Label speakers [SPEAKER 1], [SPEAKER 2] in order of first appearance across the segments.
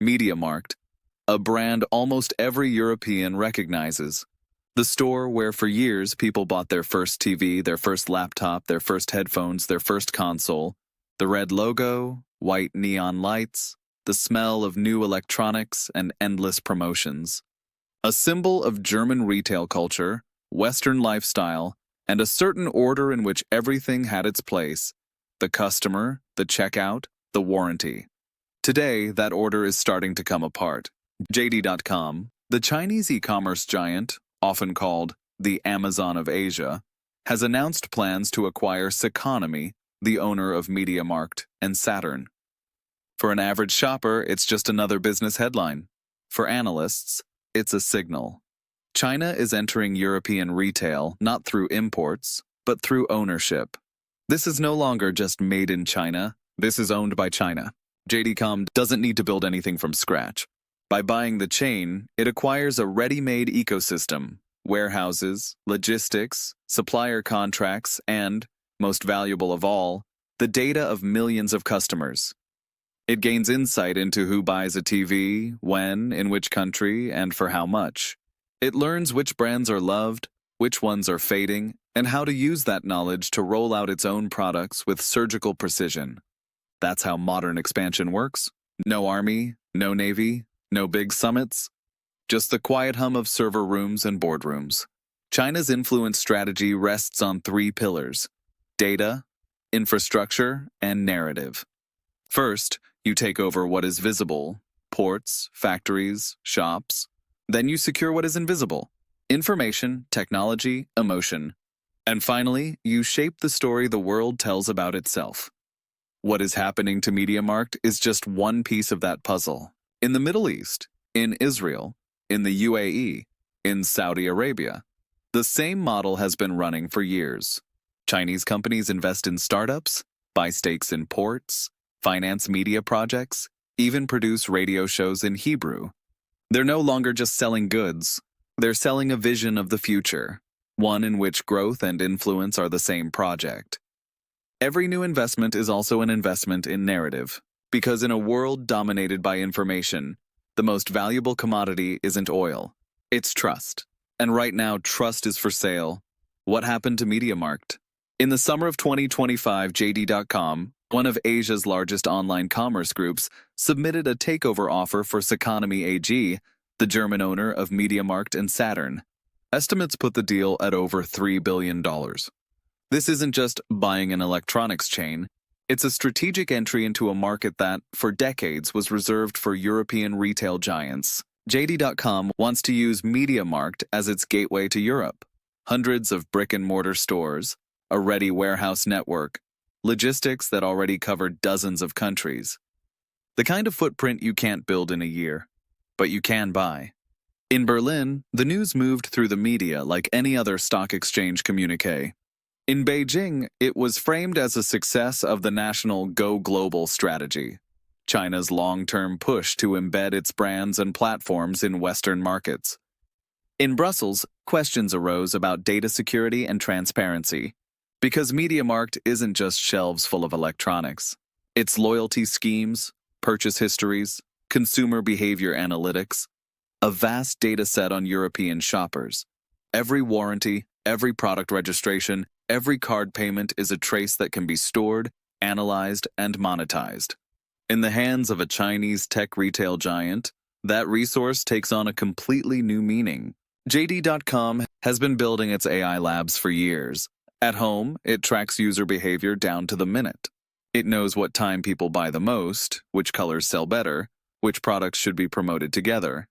[SPEAKER 1] MediaMarkt, a brand almost every European recognizes. The store where for years people bought their first TV, their first laptop, their first headphones, their first console. The red logo, white neon lights, the smell of new electronics, and endless promotions. A symbol of German retail culture, Western lifestyle, and a certain order in which everything had its place: the customer, the checkout, the warranty. Today, that order is starting to come apart. JD.com, the Chinese e-commerce giant, often called the Amazon of Asia, has announced plans to acquire Ceconomy, the owner of MediaMarkt and Saturn. For an average shopper, it's just another business headline. For analysts, it's a signal. China is entering European retail not through imports, but through ownership. This is no longer just made in China, this is owned by China. JD.com doesn't need to build anything from scratch. By buying the chain, it acquires a ready-made ecosystem, warehouses, logistics, supplier contracts, and, most valuable of all, the data of millions of customers. It gains insight into who buys a TV, when, in which country, and for how much. It learns which brands are loved, which ones are fading, and how to use that knowledge to roll out its own products with surgical precision. That's how modern expansion works. No army, no navy, no big summits, just the quiet hum of server rooms and boardrooms. China's influence strategy rests on three pillars: data, infrastructure, and narrative. First, you take over what is visible: ports, factories, shops. Then you secure what is invisible: information, technology, emotion. And finally, you shape the story the world tells about itself. What is happening to MediaMarkt is just one piece of that puzzle. In the Middle East, in Israel, in the UAE, in Saudi Arabia, the same model has been running for years. Chinese companies invest in startups, buy stakes in ports, finance media projects, even produce radio shows in Hebrew. They're no longer just selling goods, they're selling a vision of the future, one in which growth and influence are the same project. Every new investment is also an investment in narrative. Because in a world dominated by information, the most valuable commodity isn't oil, it's trust. And right now, trust is for sale. What happened to MediaMarkt? In the summer of 2025, JD.com, one of Asia's largest online commerce groups, submitted a takeover offer for Ceconomy AG, the German owner of MediaMarkt and Saturn. Estimates put the deal at over $3 billion. This isn't just buying an electronics chain. It's a strategic entry into a market that, for decades, was reserved for European retail giants. JD.com wants to use MediaMarkt as its gateway to Europe. Hundreds of brick-and-mortar stores, a ready warehouse network, logistics that already cover dozens of countries. The kind of footprint you can't build in a year, but you can buy. In Berlin, the news moved through the media like any other stock exchange communique. In Beijing, it was framed as a success of the national Go Global strategy, China's long-term push to embed its brands and platforms in Western markets. In Brussels, questions arose about data security and transparency, because MediaMarkt isn't just shelves full of electronics. It's loyalty schemes, purchase histories, consumer behavior analytics, a vast data set on European shoppers. Every warranty, every product registration, every card payment is a trace that can be stored, analyzed, and monetized. In the hands of a Chinese tech retail giant, that resource takes on a completely new meaning. JD.com has been building its AI labs for years. At home, it tracks user behavior down to the minute. It knows what time people buy the most, which colors sell better, which products should be promoted together.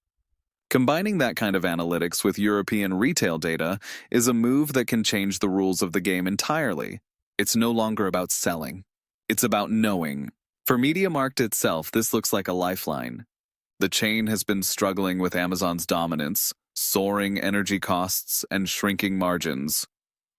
[SPEAKER 1] Combining that kind of analytics with European retail data is a move that can change the rules of the game entirely. It's no longer about selling. It's about knowing. For MediaMarkt itself, this looks like a lifeline. The chain has been struggling with Amazon's dominance, soaring energy costs, and shrinking margins.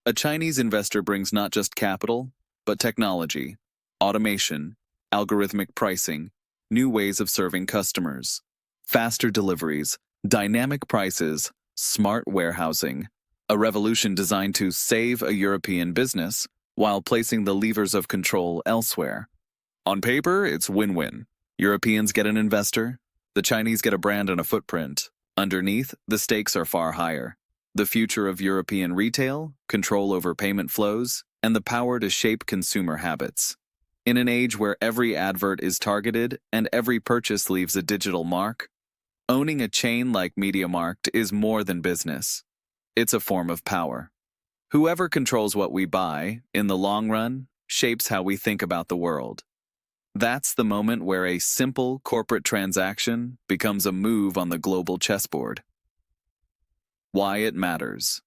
[SPEAKER 1] A Chinese investor brings not just capital, but technology, automation, algorithmic pricing, new ways of serving customers, faster deliveries, dynamic prices, smart warehousing, a revolution designed to save a European business while placing the levers of control elsewhere. On paper, it's win-win. Europeans get an investor, The Chinese get a brand and a footprint. Underneath, the stakes are far higher. The future of European retail, control over payment flows, and the power to shape consumer habits. In an age where every advert is targeted and every purchase leaves a digital mark, owning a chain like MediaMarkt is more than business. It's a form of power. Whoever controls what we buy, in the long run, shapes how we think about the world. That's the moment where a simple corporate transaction becomes a move on the global chessboard. Why it matters.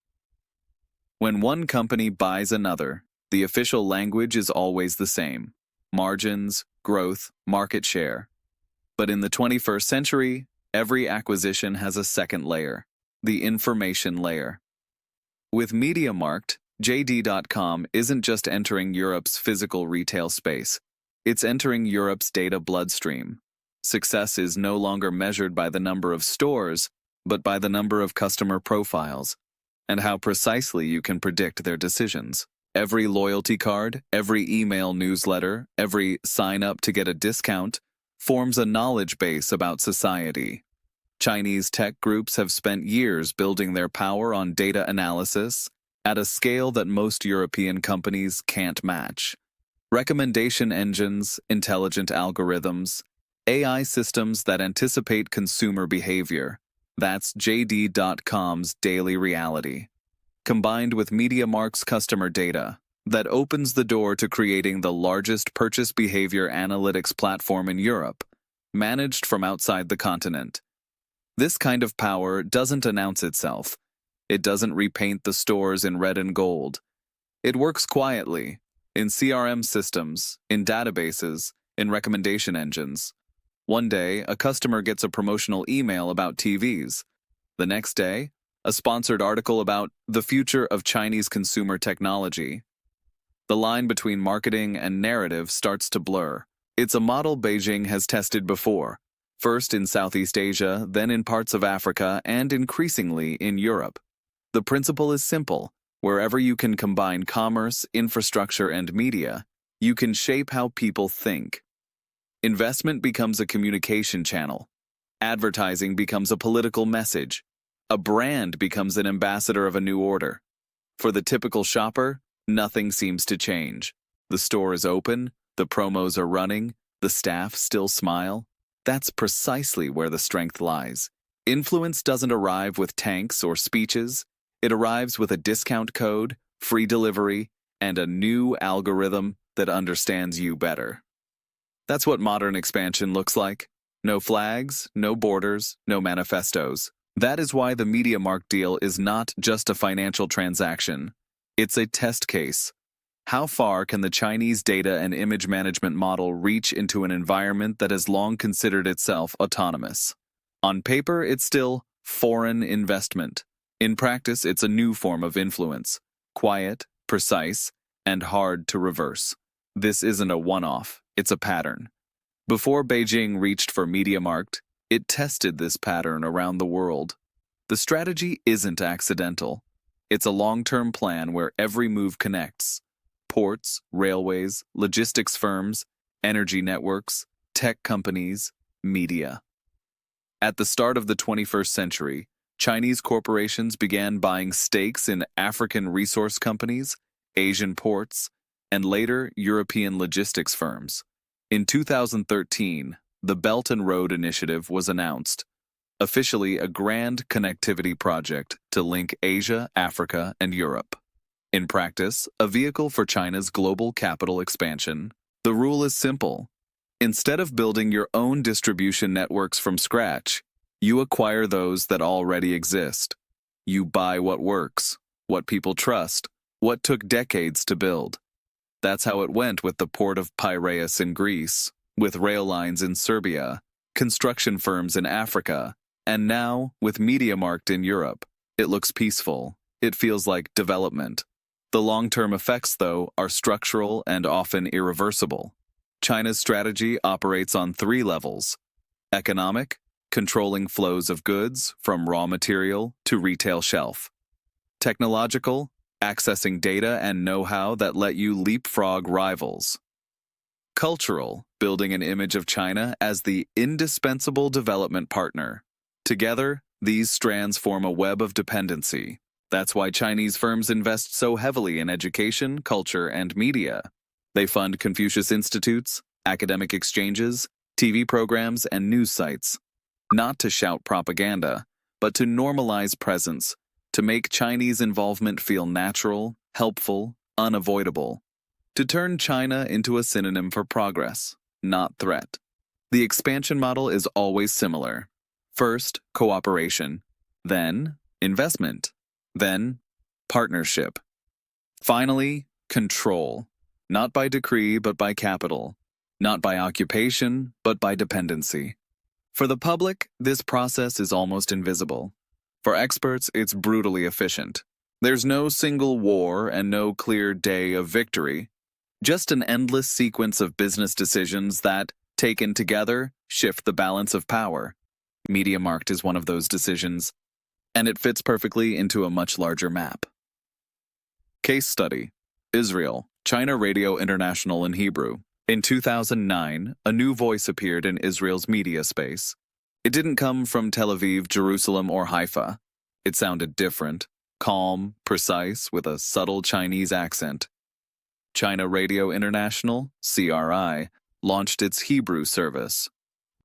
[SPEAKER 1] When one company buys another, the official language is always the same: margins, growth, market share. But in the 21st century, every acquisition has a second layer, the information layer. With MediaMarkt, JD.com isn't just entering Europe's physical retail space. It's entering Europe's data bloodstream. Success is no longer measured by the number of stores, but by the number of customer profiles, and how precisely you can predict their decisions. Every loyalty card, every email newsletter, every sign up to get a discount forms a knowledge base about society. Chinese tech groups have spent years building their power on data analysis at a scale that most European companies can't match. Recommendation engines, intelligent algorithms, AI systems that anticipate consumer behavior. That's JD.com's daily reality. Combined with MediaMarkt's customer data, that opens the door to creating the largest purchase behavior analytics platform in Europe, managed from outside the continent. This kind of power doesn't announce itself. It doesn't repaint the stores in red and gold. It works quietly, in CRM systems, in databases, in recommendation engines. One day, a customer gets a promotional email about TVs. The next day, a sponsored article about the future of Chinese consumer technology. The line between marketing and narrative starts to blur. It's a model Beijing has tested before, first in Southeast Asia, then in parts of Africa, and increasingly in Europe. The principle is simple. Wherever you can combine commerce, infrastructure, and media, you can shape how people think. Investment becomes a communication channel. Advertising becomes a political message. A brand becomes an ambassador of a new order. For the typical shopper, nothing seems to change. The store is open, the promos are running, the staff still smile. That's precisely where the strength lies. Influence doesn't arrive with tanks or speeches. It arrives with a discount code, free delivery, and a new algorithm that understands you better. That's what modern expansion looks like. No flags, no borders, no manifestos. That is why the MediaMarkt deal is not just a financial transaction. It's a test case. How far can the Chinese data and image management model reach into an environment that has long considered itself autonomous? On paper, it's still foreign investment. In practice, it's a new form of influence, quiet, precise, and hard to reverse. This isn't a one-off, it's a pattern. Before Beijing reached for MediaMarkt, it tested this pattern around the world. The strategy isn't accidental. It's a long-term plan where every move connects. Ports, railways, logistics firms, energy networks, tech companies, media. At the start of the 21st century, Chinese corporations began buying stakes in African resource companies, Asian ports, and later European logistics firms. In 2013, the Belt and Road Initiative was announced, officially a grand connectivity project to link Asia, Africa, and Europe. In practice, a vehicle for China's global capital expansion. The rule is simple. Instead of building your own distribution networks from scratch, you acquire those that already exist. You buy what works, what people trust, what took decades to build. That's how it went with the port of Piraeus in Greece, with rail lines in Serbia, construction firms in Africa, and now with MediaMarkt in Europe. It looks peaceful. It feels like development. The long-term effects, though, are structural and often irreversible. China's strategy operates on three levels: economic, controlling flows of goods from raw material to retail shelf; technological, accessing data and know-how that let you leapfrog rivals; Cultural, building an image of China as the indispensable development partner. Together, these strands form a web of dependency. That's why Chinese firms invest so heavily in education, culture, and media. They fund Confucius Institutes, academic exchanges, TV programs, and news sites. Not to shout propaganda, but to normalize presence, to make Chinese involvement feel natural, helpful, unavoidable. To turn China into a synonym for progress, not threat. The expansion model is always similar. First, cooperation. Then, investment. Then, partnership. Finally, control. Not by decree, but by capital. Not by occupation, but by dependency. For the public, this process is almost invisible. For experts, it's brutally efficient. There's no single war and no clear day of victory. Just an endless sequence of business decisions that, taken together, shift the balance of power. MediaMarkt is one of those decisions, and it fits perfectly into a much larger map. Case study: Israel, China Radio International in Hebrew. In 2009, a new voice appeared in Israel's media space. It didn't come from Tel Aviv, Jerusalem, or Haifa. It sounded different, calm, precise, with a subtle Chinese accent. China Radio International, CRI, launched its Hebrew service.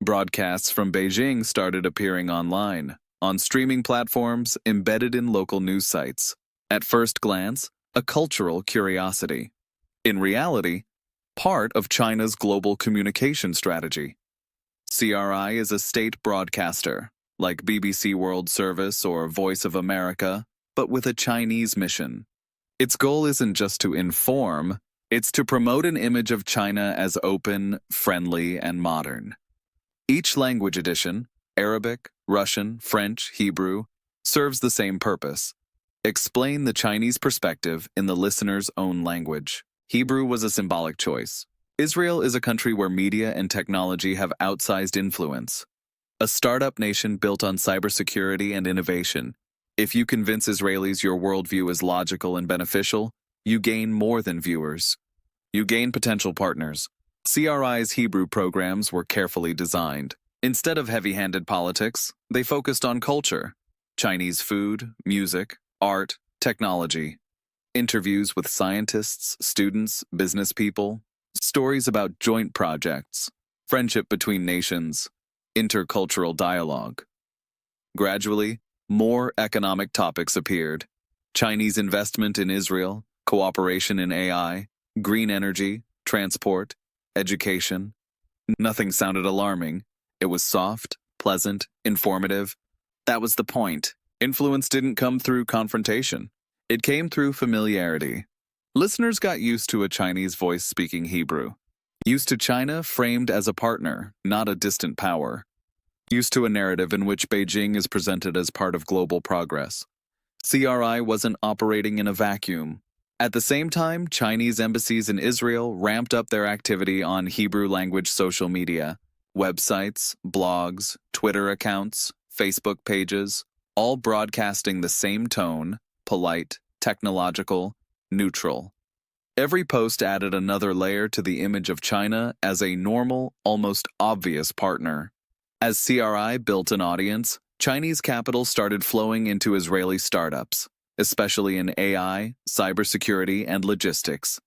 [SPEAKER 1] Broadcasts from Beijing started appearing online, on streaming platforms embedded in local news sites. At first glance, a cultural curiosity. In reality, part of China's global communication strategy. CRI is a state broadcaster, like BBC World Service or Voice of America, but with a Chinese mission. Its goal isn't just to inform, it's to promote an image of China as open, friendly, and modern. Each language edition, Arabic, Russian, French, Hebrew, serves the same purpose: explain the Chinese perspective in the listener's own language. Hebrew was a symbolic choice. Israel is a country where media and technology have outsized influence. A startup nation built on cybersecurity and innovation. If you convince Israelis your worldview is logical and beneficial, you gain more than viewers. You gain potential partners. CRI's Hebrew programs were carefully designed. Instead of heavy-handed politics, they focused on culture: Chinese food, music, art, technology. Interviews with scientists, students, business people. Stories about joint projects, friendship between nations, intercultural dialogue. Gradually, more economic topics appeared: Chinese investment in Israel, cooperation in AI, green energy, transport, education. Nothing sounded alarming. It was soft, pleasant, informative. That was the point. Influence didn't come through confrontation. It came through familiarity. Listeners got used to a Chinese voice speaking Hebrew. Used to China framed as a partner, not a distant power. Used to a narrative in which Beijing is presented as part of global progress. CRI wasn't operating in a vacuum. At the same time, Chinese embassies in Israel ramped up their activity on Hebrew-language social media. Websites, blogs, Twitter accounts, Facebook pages, all broadcasting the same tone: polite, technological, neutral. Every post added another layer to the image of China as a normal, almost obvious partner. As CRI built an audience, Chinese capital started flowing into Israeli startups, especially in AI, cybersecurity, and logistics.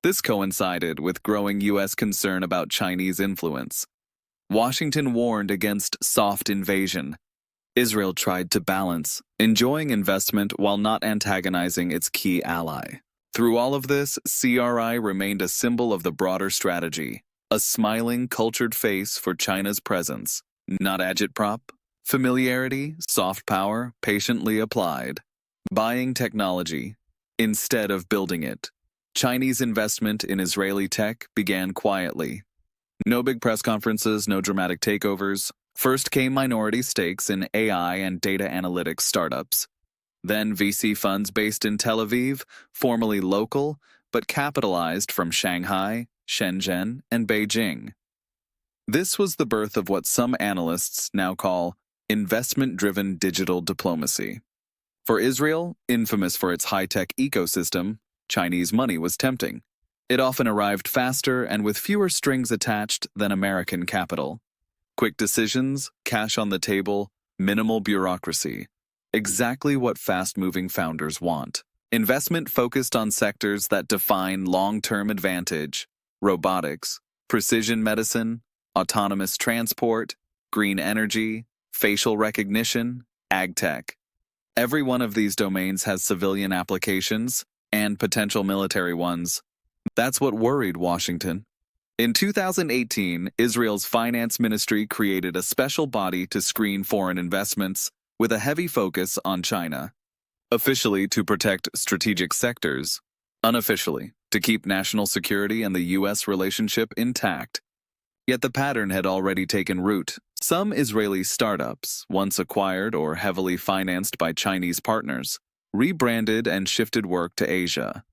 [SPEAKER 1] This coincided with growing U.S. concern about Chinese influence. Washington warned against soft invasion. Israel tried to balance, enjoying investment while not antagonizing its key ally. Through all of this, CRI remained a symbol of the broader strategy, a smiling, cultured face for China's presence. Not agitprop, familiarity, soft power, patiently applied. Buying technology instead of building it. Chinese investment in Israeli tech began quietly. No big press conferences, no dramatic takeovers. First came minority stakes in AI and data analytics startups. Then VC funds based in Tel Aviv, formerly local, but capitalized from Shanghai, Shenzhen, and Beijing. This was the birth of what some analysts now call investment-driven digital diplomacy. For Israel, infamous for its high-tech ecosystem, Chinese money was tempting. It often arrived faster and with fewer strings attached than American capital. Quick decisions, cash on the table, minimal bureaucracy. Exactly what fast-moving founders want. Investment focused on sectors that define long-term advantage: robotics, precision medicine, autonomous transport, green energy, facial recognition, ag tech. Every one of these domains has civilian applications and potential military ones. That's what worried Washington. In 2018, Israel's finance ministry created a special body to screen foreign investments with a heavy focus on China. Officially to protect strategic sectors, unofficially to keep national security and the U.S. relationship intact. Yet the pattern had already taken root. Some Israeli startups, once acquired or heavily financed by Chinese partners, rebranded and shifted work to Asia.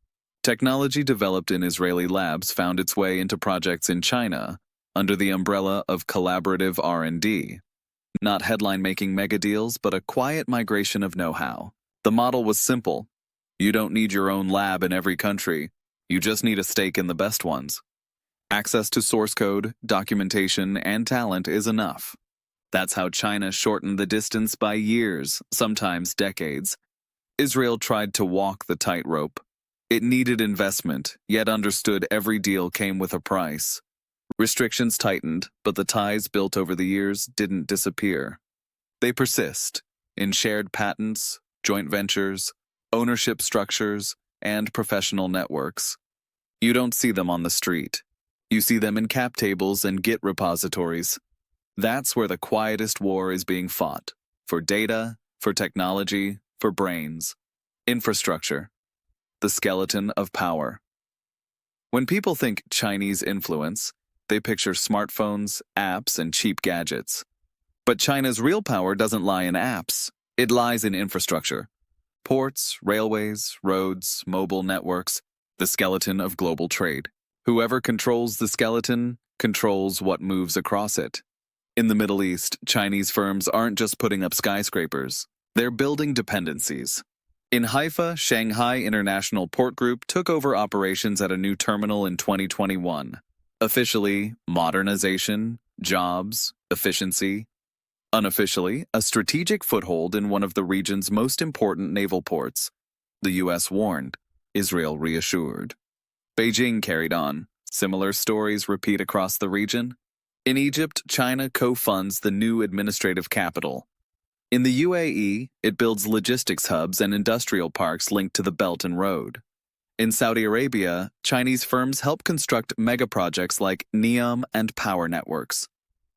[SPEAKER 1] Technology developed in Israeli labs found its way into projects in China under the umbrella of collaborative R&D. Not headline-making megadeals, but a quiet migration of know-how. The model was simple. You don't need your own lab in every country. You just need a stake in the best ones. Access to source code, documentation, and talent is enough. That's how China shortened the distance by years, sometimes decades. Israel tried to walk the tightrope. It needed investment, yet understood every deal came with a price. Restrictions tightened, but the ties built over the years didn't disappear. They persist in shared patents, joint ventures, ownership structures, and professional networks. You don't see them on the street. You see them in cap tables and Git repositories. That's where the quietest war is being fought. For data, for technology, for brains. Infrastructure. The skeleton of power. When people think Chinese influence, they picture smartphones, apps, and cheap gadgets. But China's real power doesn't lie in apps. It lies in infrastructure. Ports, railways, roads, mobile networks, the skeleton of global trade. Whoever controls the skeleton controls what moves across it. In the Middle East, Chinese firms aren't just putting up skyscrapers. They're building dependencies. In Haifa, Shanghai International Port Group took over operations at a new terminal in 2021. Officially, modernization, jobs, efficiency. Unofficially, a strategic foothold in one of the region's most important naval ports. The U.S. warned, Israel reassured. Beijing carried on. Similar stories repeat across the region. In Egypt, China co-funds the new administrative capital. In the UAE, it builds logistics hubs and industrial parks linked to the Belt and Road. In Saudi Arabia, Chinese firms help construct megaprojects like NEOM and power networks.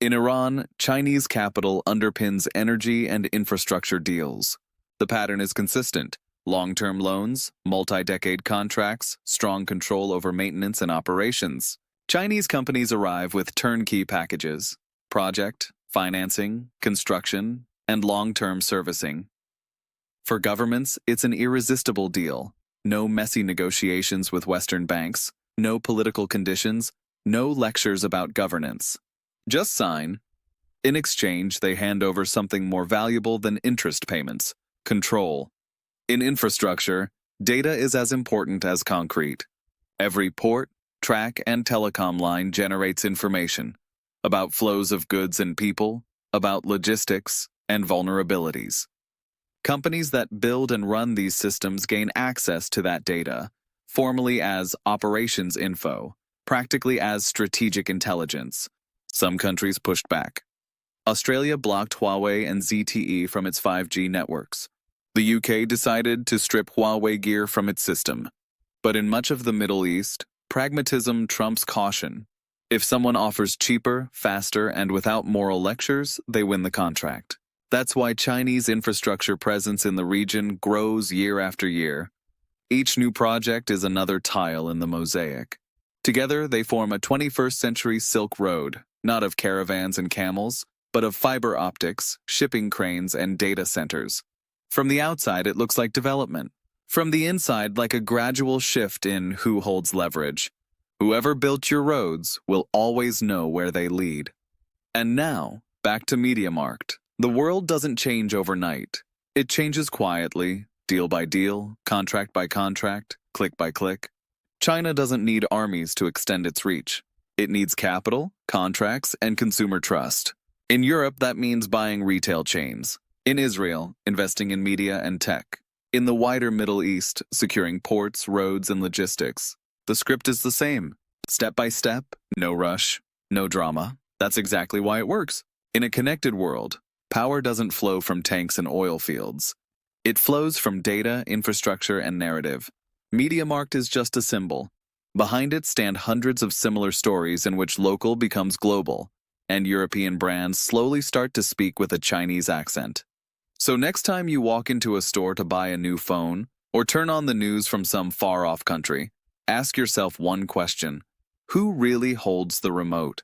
[SPEAKER 1] In Iran, Chinese capital underpins energy and infrastructure deals. The pattern is consistent. Long-term loans, multi-decade contracts, strong control over maintenance and operations. Chinese companies arrive with turnkey packages: project, financing, construction, and long-term servicing. For governments, it's an irresistible deal. No messy negotiations with Western banks, no political conditions, no lectures about governance. Just sign. In exchange, they hand over something more valuable than interest payments: control. In infrastructure, data is as important as concrete. Every port, track, and telecom line generates information about flows of goods and people, about logistics, and vulnerabilities. Companies that build and run these systems gain access to that data, formally as operations info, practically as strategic intelligence. Some countries pushed back. Australia blocked Huawei and ZTE from its 5G networks. The UK decided to strip Huawei gear from its system. But in much of the Middle East, pragmatism trumps caution. If someone offers cheaper, faster, and without moral lectures, they win the contract. That's why Chinese infrastructure presence in the region grows year after year. Each new project is another tile in the mosaic. Together, they form a 21st century Silk Road, not of caravans and camels, but of fiber optics, shipping cranes, and data centers. From the outside, it looks like development. From the inside, like a gradual shift in who holds leverage. Whoever built your roads will always know where they lead. And now, back to MediaMarkt. The world doesn't change overnight. It changes quietly, deal by deal, contract by contract, click by click. China doesn't need armies to extend its reach. It needs capital, contracts, and consumer trust. In Europe, that means buying retail chains. In Israel, investing in media and tech. In the wider Middle East, securing ports, roads, and logistics. The script is the same. Step by step, no rush, no drama. That's exactly why it works. In a connected world, power doesn't flow from tanks and oil fields. It flows from data, infrastructure, and narrative. MediaMarkt is just a symbol. Behind it stand hundreds of similar stories in which local becomes global, and European brands slowly start to speak with a Chinese accent. So next time you walk into a store to buy a new phone, or turn on the news from some far-off country, ask yourself one question: who really holds the remote?